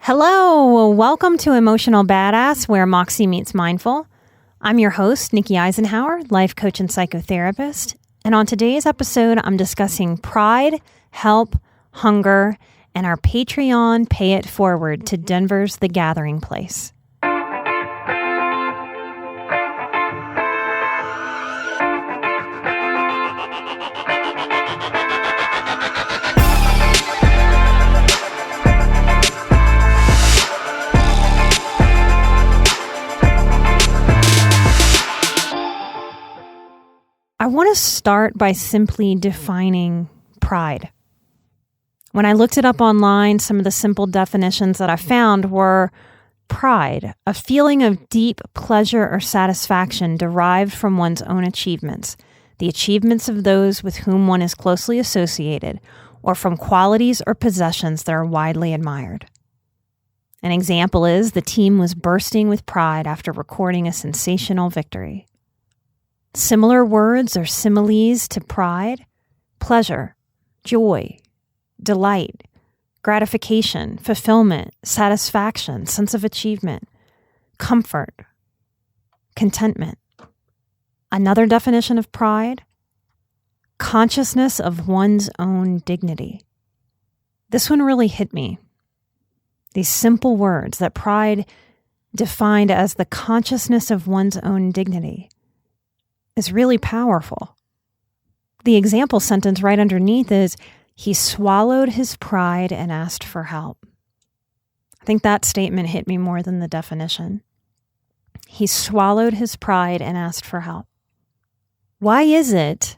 Hello, welcome to Emotional Badass, where Moxie meets mindful. I'm your host, Nikki Eisenhower, life coach and psychotherapist. And on today's episode, I'm discussing pride, help, hunger, and our Patreon Pay It Forward to Denver's The Gathering Place. I want to start by simply defining pride. When I looked it up online, some of the simple definitions that I found were pride, a feeling of deep pleasure or satisfaction derived from one's own achievements, the achievements of those with whom one is closely associated, or from qualities or possessions that are widely admired. An example is the team was bursting with pride after recording a sensational victory. Similar words or similes to pride: pleasure, joy, delight, gratification, fulfillment, satisfaction, sense of achievement, comfort, contentment. Another definition of pride: consciousness of one's own dignity. This one really hit me. These simple words, that pride defined as the consciousness of one's own dignity, is really powerful. The example sentence right underneath is, he swallowed his pride and asked for help. I think that statement hit me more than the definition. He swallowed his pride and asked for help. Why is it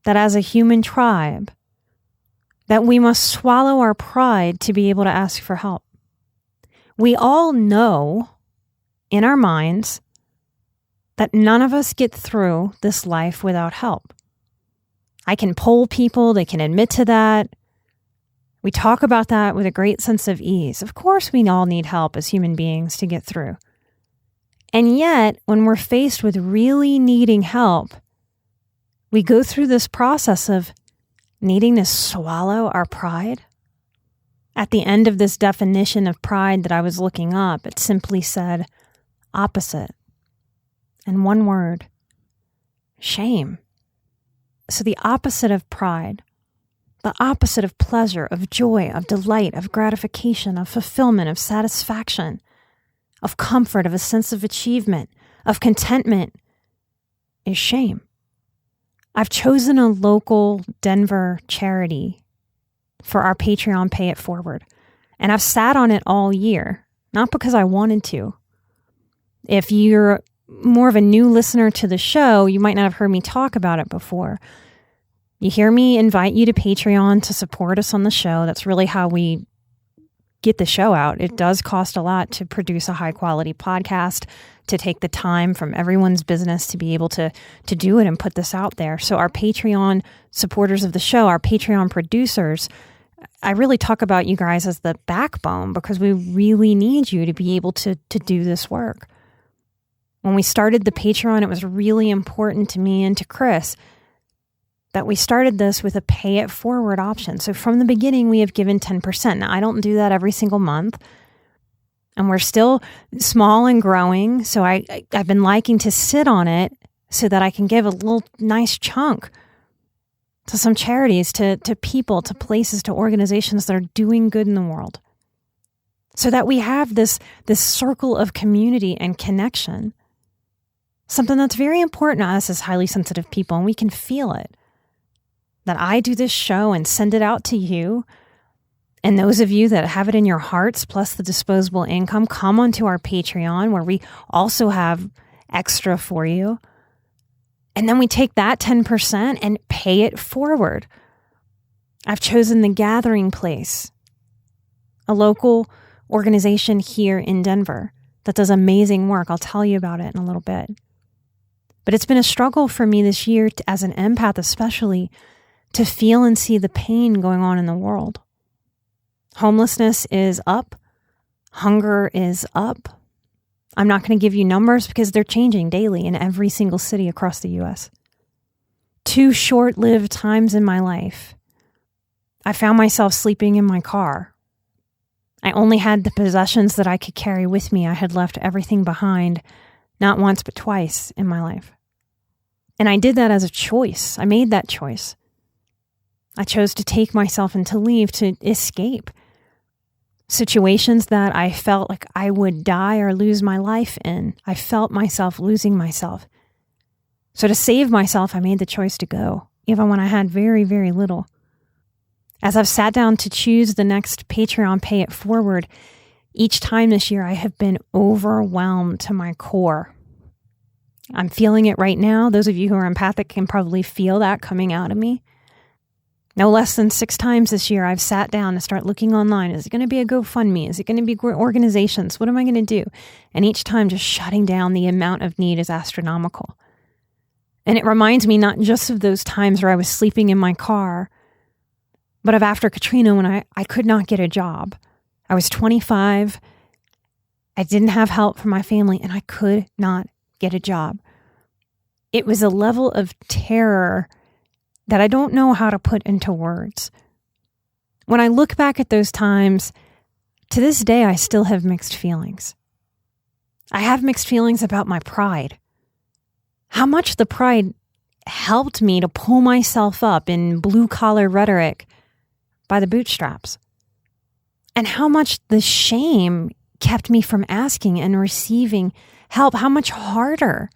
that as a human tribe that we must swallow our pride to be able to ask for help? We all know in our minds that none of us get through this life without help. I can poll people, they can admit to that. We talk about that with a great sense of ease. Of course, we all need help as human beings to get through. And yet, when we're faced with really needing help, we go through this process of needing to swallow our pride. At the end of this definition of pride that I was looking up, it simply said opposite. And one word: shame. So the opposite of pride, the opposite of pleasure, of joy, of delight, of gratification, of fulfillment, of satisfaction, of comfort, of a sense of achievement, of contentment, is shame. I've chosen a local Denver charity for our Patreon Pay It Forward, and I've sat on it all year, not because I wanted to. If you're more of a new listener to the show, you might not have heard me talk about it before. You hear me invite you to Patreon to support us on the show. That's really how we get the show out. It does cost a lot to produce a high quality podcast, to take the time from everyone's business to be able to do it and put this out there. So our Patreon supporters of the show, our Patreon producers, I really talk about you guys as the backbone, because we really need you to be able to do this work. When we started the Patreon, it was really important to me and to Chris that we started this with a pay it forward option. So from the beginning, we have given 10%. Now, I don't do that every single month, and we're still small and growing. So I've been liking to sit on it so that I can give a little nice chunk to some charities, to people, to places, to organizations that are doing good in the world, so that we have this circle of community and connection. Something that's very important to us as highly sensitive people, and we can feel it. That I do this show and send it out to you, and those of you that have it in your hearts, plus the disposable income, come onto our Patreon, where we also have extra for you. And then we take that 10% and pay it forward. I've chosen The Gathering Place, a local organization here in Denver that does amazing work. I'll tell you about it in a little bit. But it's been a struggle for me this year, as an empath especially, to feel and see the pain going on in the world. Homelessness is up. Hunger is up. I'm not going to give you numbers because they're changing daily in every single city across the U.S. 2 short-lived times in my life, I found myself sleeping in my car. I only had the possessions that I could carry with me. I had left everything behind, not once, but twice in my life. And I did that as a choice. I made that choice. I chose to take myself and to leave, to escape situations that I felt like I would die or lose my life in. I felt myself losing myself. So to save myself, I made the choice to go, even when I had very, very little. As I've sat down to choose the next Patreon Pay It Forward, each time this year I have been overwhelmed to my core. I'm feeling it right now. Those of you who are empathic can probably feel that coming out of me. No less than 6 times this year, I've sat down to start looking online. Is it going to be a GoFundMe? Is it going to be organizations? What am I going to do? And each time just shutting down, the amount of need is astronomical. And it reminds me not just of those times where I was sleeping in my car, but of after Katrina when I could not get a job. I was 25. I didn't have help from my family, and I could not get a job. It was a level of terror that I don't know how to put into words. When I look back at those times, to this day, I still have mixed feelings. I have mixed feelings about my pride. How much the pride helped me to pull myself up in blue-collar rhetoric by the bootstraps. And how much the shame kept me from asking and receiving help. How much harder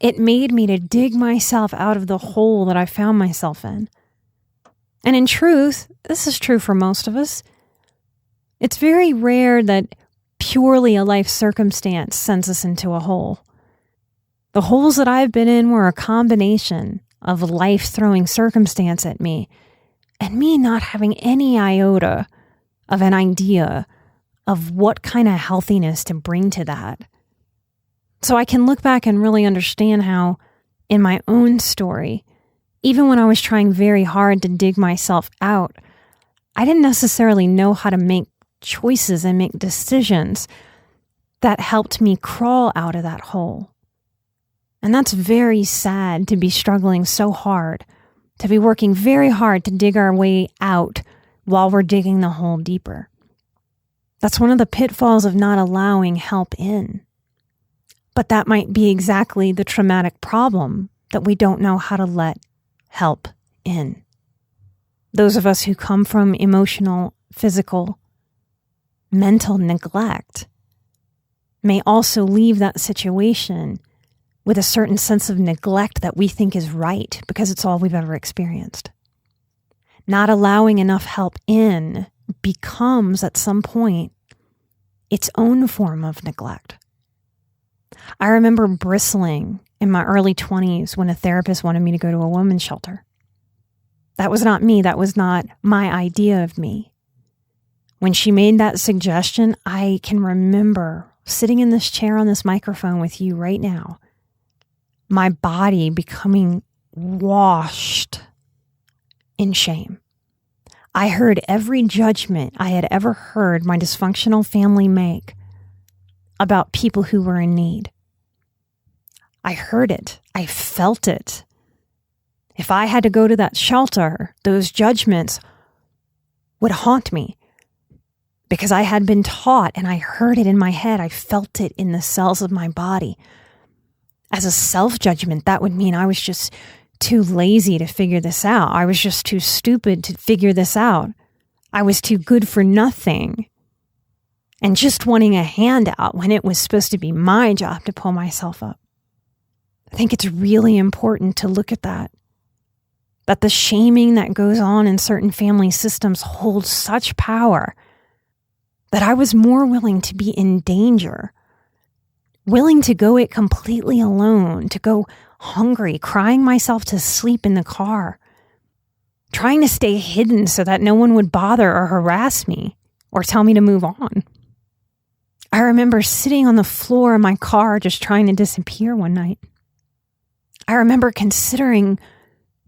it made me to dig myself out of the hole that I found myself in. And in truth, this is true for most of us. It's very rare that purely a life circumstance sends us into a hole. The holes that I've been in were a combination of life throwing circumstance at me and me not having any iota of an idea of what kind of healthiness to bring to that. So I can look back and really understand how, in my own story, even when I was trying very hard to dig myself out, I didn't necessarily know how to make choices and make decisions that helped me crawl out of that hole. And that's very sad, to be struggling so hard, to be working very hard to dig our way out while we're digging the hole deeper. That's one of the pitfalls of not allowing help in. But that might be exactly the traumatic problem, that we don't know how to let help in. Those of us who come from emotional, physical, mental neglect may also leave that situation with a certain sense of neglect that we think is right because it's all we've ever experienced. Not allowing enough help in becomes, at some point, its own form of neglect. I remember bristling in my early 20s when a therapist wanted me to go to a women's shelter. That was not me. That was not my idea of me. When she made that suggestion, I can remember sitting in this chair on this microphone with you right now, my body becoming washed in shame. I heard every judgment I had ever heard my dysfunctional family make about people who were in need. I heard it. I felt it. If I had to go to that shelter, those judgments would haunt me because I had been taught, and I heard it in my head. I felt it in the cells of my body. As a self-judgment, that would mean I was just too lazy to figure this out. I was just too stupid to figure this out. I was too good for nothing. And just wanting a handout when it was supposed to be my job to pull myself up. I think it's really important to look at that. That the shaming that goes on in certain family systems holds such power that I was more willing to be in danger, willing to go it completely alone, to go hungry, crying myself to sleep in the car, trying to stay hidden so that no one would bother or harass me or tell me to move on. I remember sitting on the floor of my car just trying to disappear one night. I remember considering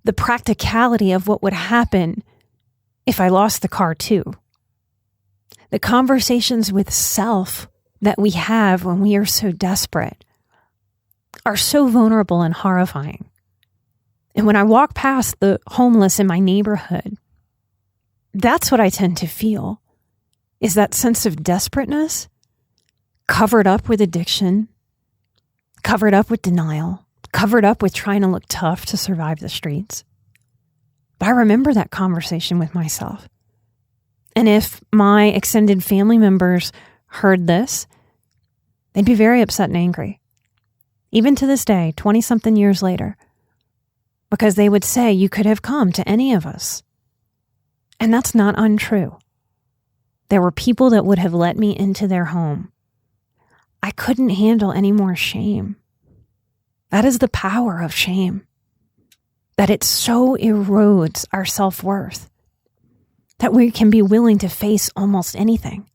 the practicality of what would happen if I lost the car too. The conversations with self that we have when we are so desperate are so vulnerable and horrifying. And when I walk past the homeless in my neighborhood, that's what I tend to feel. is that sense of desperateness covered up with addiction, covered up with denial, covered up with trying to look tough to survive the streets. But I remember that conversation with myself. And if my extended family members heard this, they'd be very upset and angry. Even to this day, 20-something years later, because they would say, you could have come to any of us. And that's not untrue. There were people that would have let me into their home. I couldn't handle any more shame. That is the power of shame. That it so erodes our self-worth that we can be willing to face almost anything.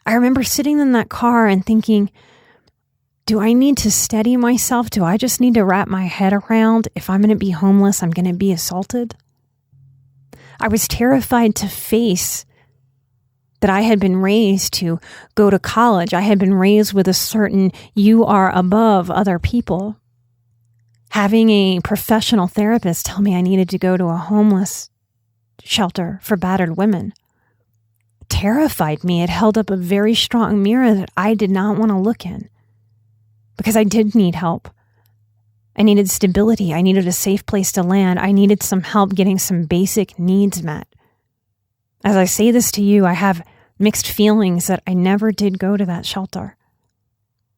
I remember sitting in that car and thinking, do I need to steady myself? Do I just need to wrap my head around if I'm going to be homeless, I'm going to be assaulted? I was terrified to face that I had been raised to go to college. I had been raised with a certain you are above other people. Having a professional therapist tell me I needed to go to a homeless shelter for battered women terrified me. It held up a very strong mirror that I did not want to look in because I did need help. I needed stability. I needed a safe place to land. I needed some help getting some basic needs met. As I say this to you, I have mixed feelings that I never did go to that shelter.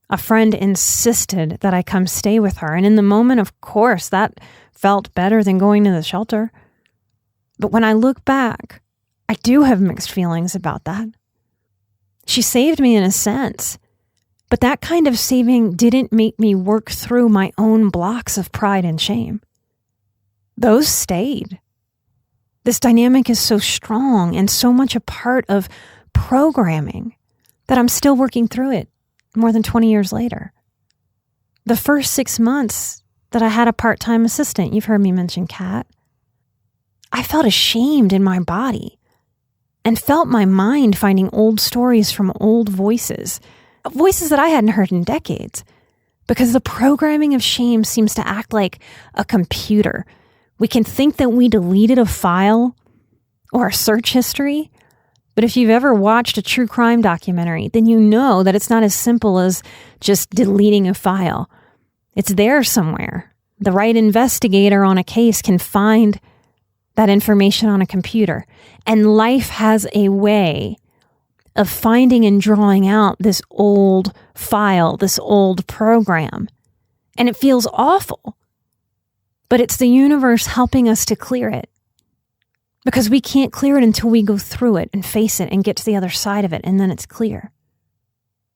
A friend insisted that I come stay with her. And in the moment, of course, that felt better than going to the shelter. But when I look back, I do have mixed feelings about that. She saved me in a sense, but that kind of saving didn't make me work through my own blocks of pride and shame. Those stayed. This dynamic is so strong and so much a part of programming that I'm still working through it more than 20 years later. The first 6 months that I had a part-time assistant, you've heard me mention Kat, I felt ashamed in my body and felt my mind finding old stories from old voices that I hadn't heard in decades, because the programming of shame seems to act like a computer. We can think that we deleted a file or a search history, but if you've ever watched a true crime documentary, then you know that it's not as simple as just deleting a file. It's there somewhere. The right investigator on a case can find that information on a computer. And life has a way of finding and drawing out this old file, this old program. And it feels awful, but it's the universe helping us to clear it. Because we can't clear it until we go through it and face it and get to the other side of it, and then it's clear.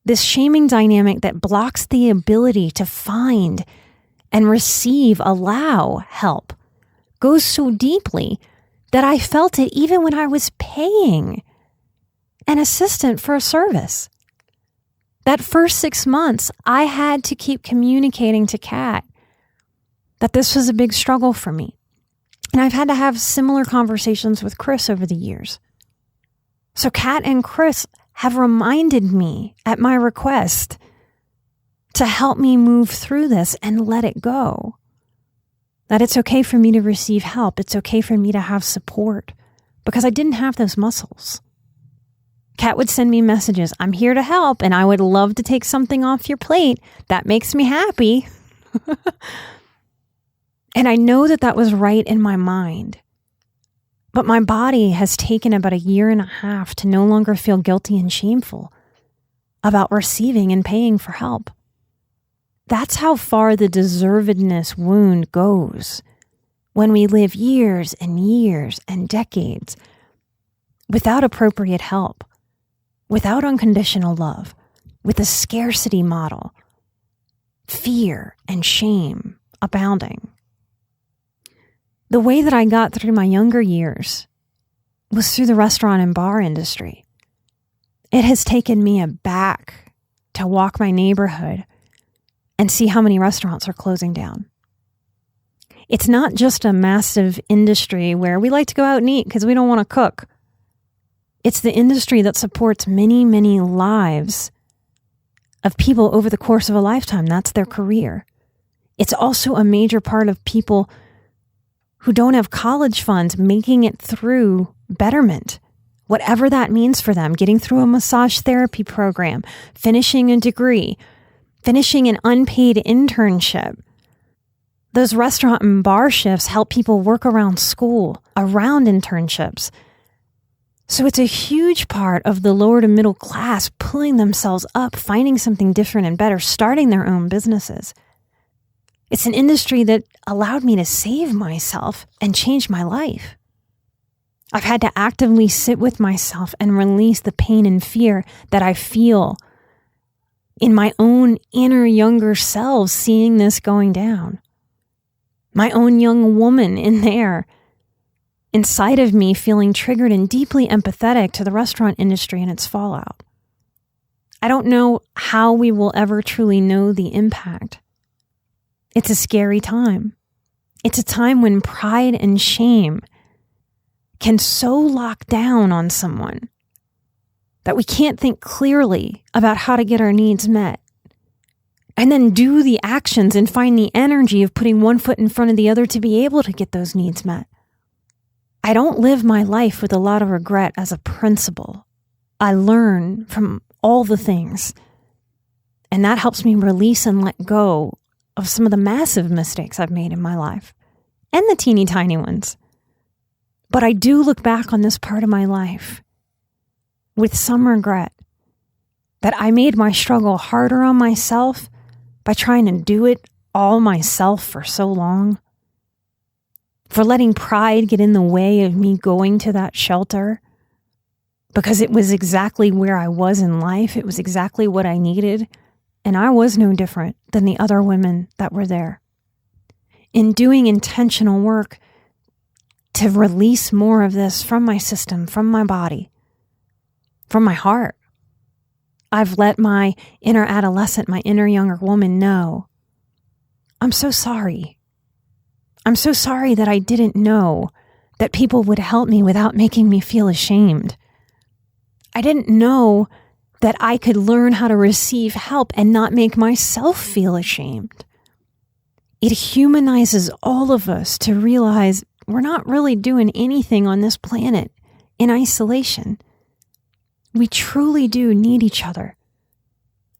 This shaming dynamic that blocks the ability to find and receive, allow help, goes so deeply that I felt it even when I was paying an assistant for a service. That first 6 months, I had to keep communicating to Kat that this was a big struggle for me. And I've had to have similar conversations with Chris over the years. So Kat and Chris have reminded me at my request to help me move through this and let it go. That it's okay for me to receive help. It's okay for me to have support because I didn't have those muscles. Kat would send me messages. I'm here to help and I would love to take something off your plate. That makes me happy. And I know that that was right in my mind. But my body has taken about 1.5 years to no longer feel guilty and shameful about receiving and paying for help. That's how far the deservedness wound goes when we live years and years and decades without appropriate help, without unconditional love, with a scarcity model, fear and shame abounding. The way that I got through my younger years was through the restaurant and bar industry. It has taken me aback to walk my neighborhood and see how many restaurants are closing down. It's not just a massive industry where we like to go out and eat because we don't want to cook. It's the industry that supports many, many lives of people over the course of a lifetime. That's their career. It's also a major part of people who don't have college funds making it through betterment whatever that means for them, getting through a massage therapy program, finishing a degree, finishing an unpaid internship. Those restaurant and bar shifts help people work around school, around internships. So it's a huge part of the lower to middle class pulling themselves up, finding something different and better, starting their own businesses. It's an industry that allowed me to save myself and change my life. I've had to actively sit with myself and release the pain and fear that I feel in my own inner younger self seeing this going down. My own young woman in there, inside of me feeling triggered and deeply empathetic to the restaurant industry and its fallout. I don't know how we will ever truly know the impact. It's a scary time. It's a time when pride and shame can so lock down on someone that we can't think clearly about how to get our needs met. And then do the actions and find the energy of putting one foot in front of the other to be able to get those needs met. I don't live my life with a lot of regret as a principle. I learn from all the things. And that helps me release and let go of some of the massive mistakes I've made in my life. And the teeny tiny ones. But I do look back on this part of my life with some regret that I made my struggle harder on myself by trying to do it all myself for so long, for letting pride get in the way of me going to that shelter, because it was exactly where I was in life. It was exactly what I needed, and I was no different than the other women that were there. In doing intentional work to release more of this from my system, from my body, from my heart, I've let my inner adolescent, my inner younger woman know, I'm so sorry. I'm so sorry that I didn't know that people would help me without making me feel ashamed. I didn't know that I could learn how to receive help and not make myself feel ashamed. It humanizes all of us to realize we're not really doing anything on this planet in isolation. We truly do need each other.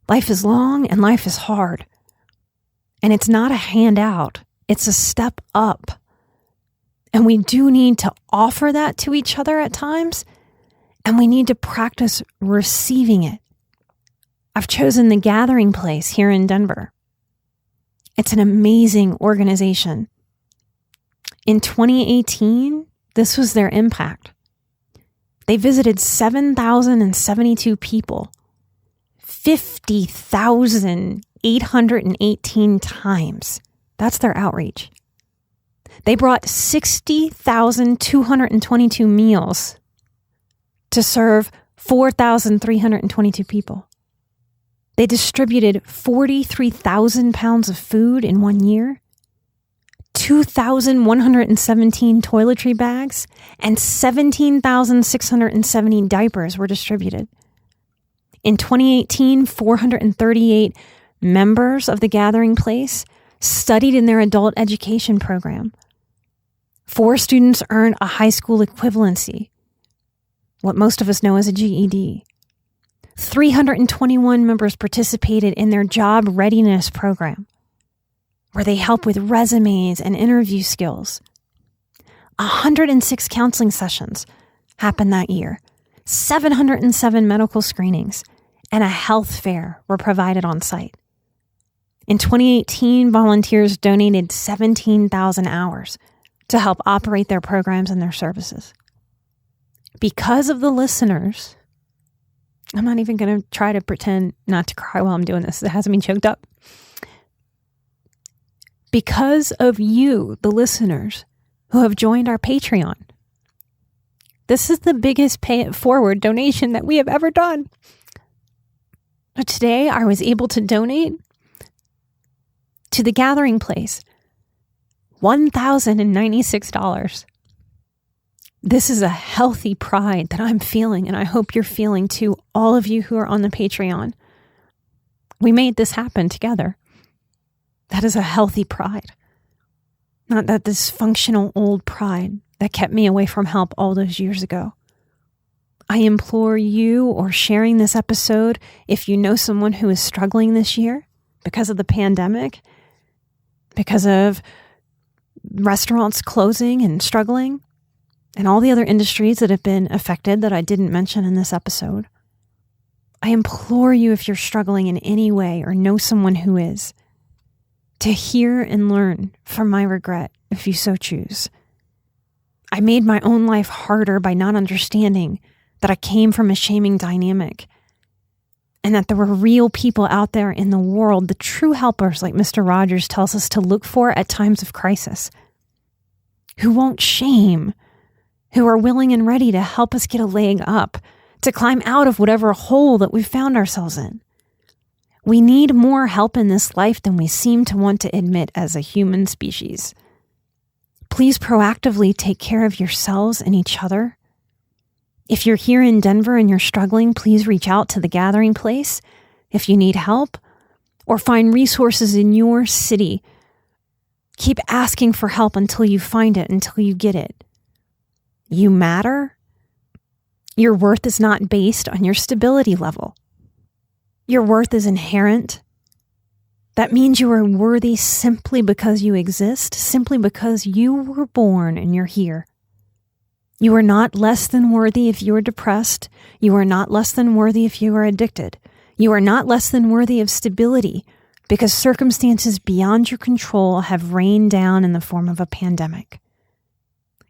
Life is long and life is hard. And it's not a handout. It's a step up. And we do need to offer that to each other at times. And we need to practice receiving it. I've chosen the Gathering Place here in Denver. It's an amazing organization. In 2018, this was their impact. They visited 7,072 people, 50,818 times. That's their outreach. They brought 60,222 meals to serve 4,322 people. They distributed 43,000 pounds of food in 1 year, 2,117 toiletry bags, and 17,670 diapers were distributed. In 2018, 438 members of the Gathering Place studied in their adult education program. 4 students earned a high school equivalency, what most of us know as a GED. 321 members participated in their job readiness program, where they help with resumes and interview skills. 106 counseling sessions happened that year. 707 medical screenings and a health fair were provided on site. In 2018, volunteers donated 17,000 hours to help operate their programs and their services. Because of the listeners, I'm not even going to try to pretend not to cry while I'm doing this. It hasn't been choked up. Because of you, the listeners, who have joined our Patreon. This is the biggest pay it forward donation that we have ever done. But today, I was able to donate to the Gathering Place $1,096. This is a healthy pride that I'm feeling, and I hope you're feeling too, all of you who are on the Patreon. We made this happen together. That is a healthy pride. Not that dysfunctional old pride that kept me away from help all those years ago. I implore you, or sharing this episode, if you know someone who is struggling this year because of the pandemic, because of restaurants closing and struggling, and all the other industries that have been affected that I didn't mention in this episode. I implore you, if you're struggling in any way or know someone who is, to hear and learn from my regret if you so choose. I made my own life harder by not understanding that I came from a shaming dynamic and that there were real people out there in the world, the true helpers like Mr. Rogers tells us to look for at times of crisis, who won't shame, who are willing and ready to help us get a leg up, to climb out of whatever hole that we've found ourselves in. We need more help in this life than we seem to want to admit as a human species. Please proactively take care of yourselves and each other. If you're here in Denver and you're struggling, please reach out to the Gathering Place if you need help, or find resources in your city. Keep asking for help until you find it, until you get it. You matter. Your worth is not based on your stability level. Your worth is inherent. That means you are worthy simply because you exist, simply because you were born and you're here. You are not less than worthy if you are depressed. You are not less than worthy if you are addicted. You are not less than worthy of stability because circumstances beyond your control have rained down in the form of a pandemic.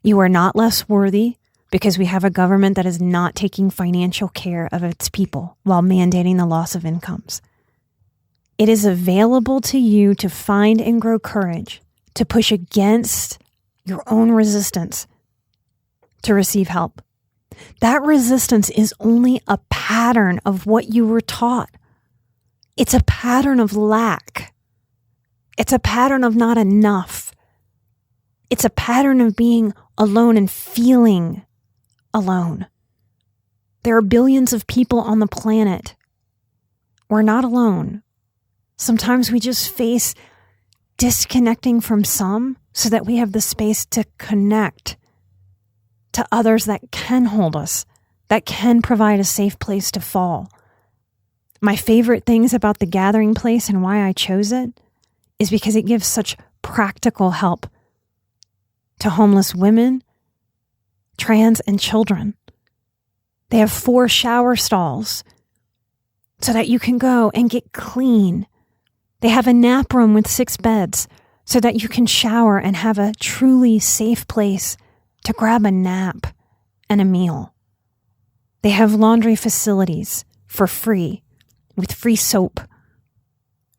You are not less worthy because we have a government that is not taking financial care of its people while mandating the loss of incomes. It is available to you to find and grow courage, to push against your own resistance, to receive help. That resistance is only a pattern of what you were taught. It's a pattern of lack. It's a pattern of not enough. It's a pattern of being alone and feeling alone. There are billions of people on the planet. We're not alone. Sometimes we just face disconnecting from some so that we have the space to connect to others that can hold us, that can provide a safe place to fall. My favorite things about the Gathering Place and why I chose it is because it gives such practical help to homeless women, trans, and children. They have 4 shower stalls so that you can go and get clean. They have a nap room with 6 beds so that you can shower and have a truly safe place to grab a nap and a meal. They have laundry facilities for free with free soap.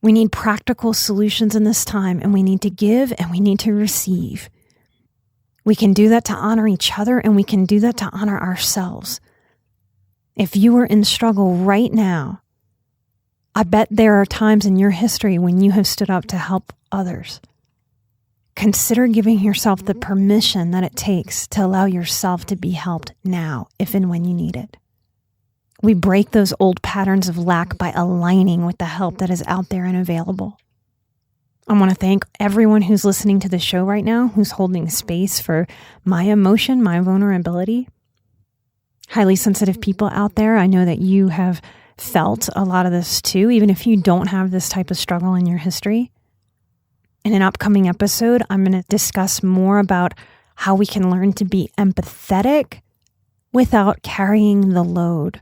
We need practical solutions in this time, and we need to give and we need to receive. We can do that to honor each other, and we can do that to honor ourselves. If you are in struggle right now, I bet there are times in your history when you have stood up to help others. Consider giving yourself the permission that it takes to allow yourself to be helped now, if and when you need it. We break those old patterns of lack by aligning with the help that is out there and available. I want to thank everyone who's listening to the show right now, who's holding space for my emotion, my vulnerability. Highly sensitive people out there, I know that you have felt a lot of this too, even if you don't have this type of struggle in your history. In an upcoming episode, I'm going to discuss more about how we can learn to be empathetic without carrying the load.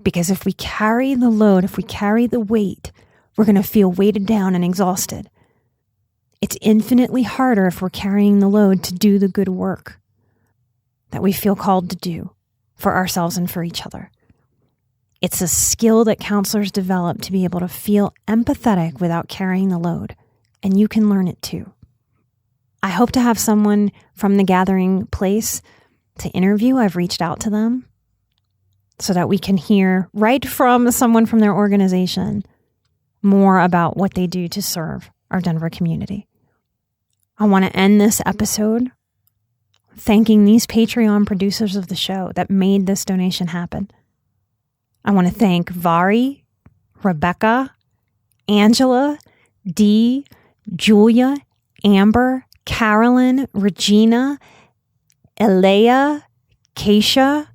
Because if we carry the load, if we carry the weight, we're going to feel weighted down and exhausted. It's infinitely harder if we're carrying the load to do the good work that we feel called to do for ourselves and for each other. It's a skill that counselors develop to be able to feel empathetic without carrying the load. And you can learn it too. I hope to have someone from the Gathering Place to interview. I've reached out to them so that we can hear right from someone from their organization more about what they do to serve our Denver community. I want to end this episode thanking these Patreon producers of the show that made this donation happen. I want to thank Vari, Rebecca, Angela, Dee, Julia, Amber, Carolyn, Regina, Elea, Keisha,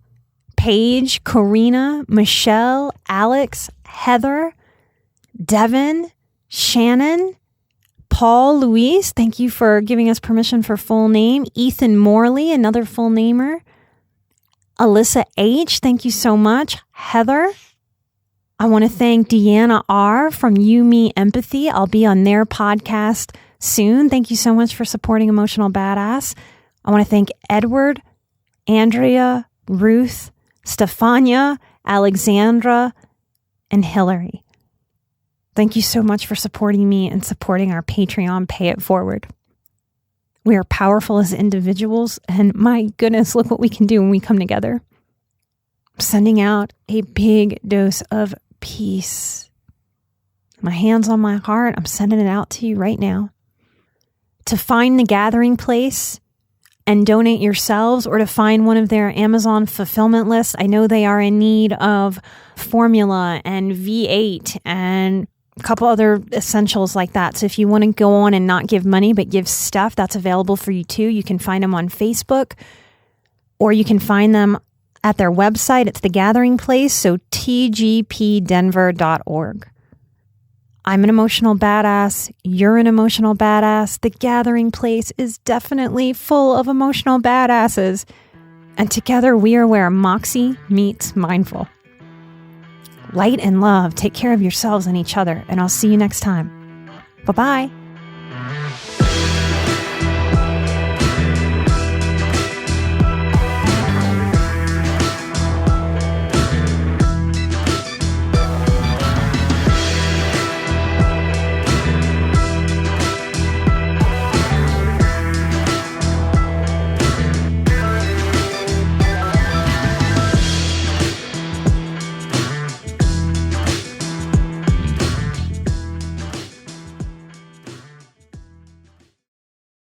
Paige, Karina, Michelle, Alex, Heather, Devin, Shannon, Paul, Luis, thank you for giving us permission for full name. Ethan Morley, another full namer. Alyssa H, thank you so much. Heather. I want to thank Deanna R from You Me Empathy. I'll be on their podcast soon. Thank you so much for supporting Emotional Badass. I want to thank Edward, Andrea, Ruth, Stefania, Alexandra, and Hillary. Thank you so much for supporting me and supporting our Patreon Pay It Forward. We are powerful as individuals, and my goodness, look what we can do when we come together. I'm sending out a big dose of peace. My hand's on my heart. I'm sending it out to you right now. To find the gathering place and donate yourselves, or to find one of their Amazon fulfillment lists, I know they are in need of formula and V8 and a couple other essentials like that. So if you want to go on and not give money, but give stuff, that's available for you too. You can find them on Facebook, or you can find them at their website. It's The Gathering Place, so tgpdenver.org. I'm an emotional badass. You're an emotional badass. The Gathering Place is definitely full of emotional badasses. And together we are where Moxie meets mindful. Light and love. Take care of yourselves and each other. And I'll see you next time. Bye-bye.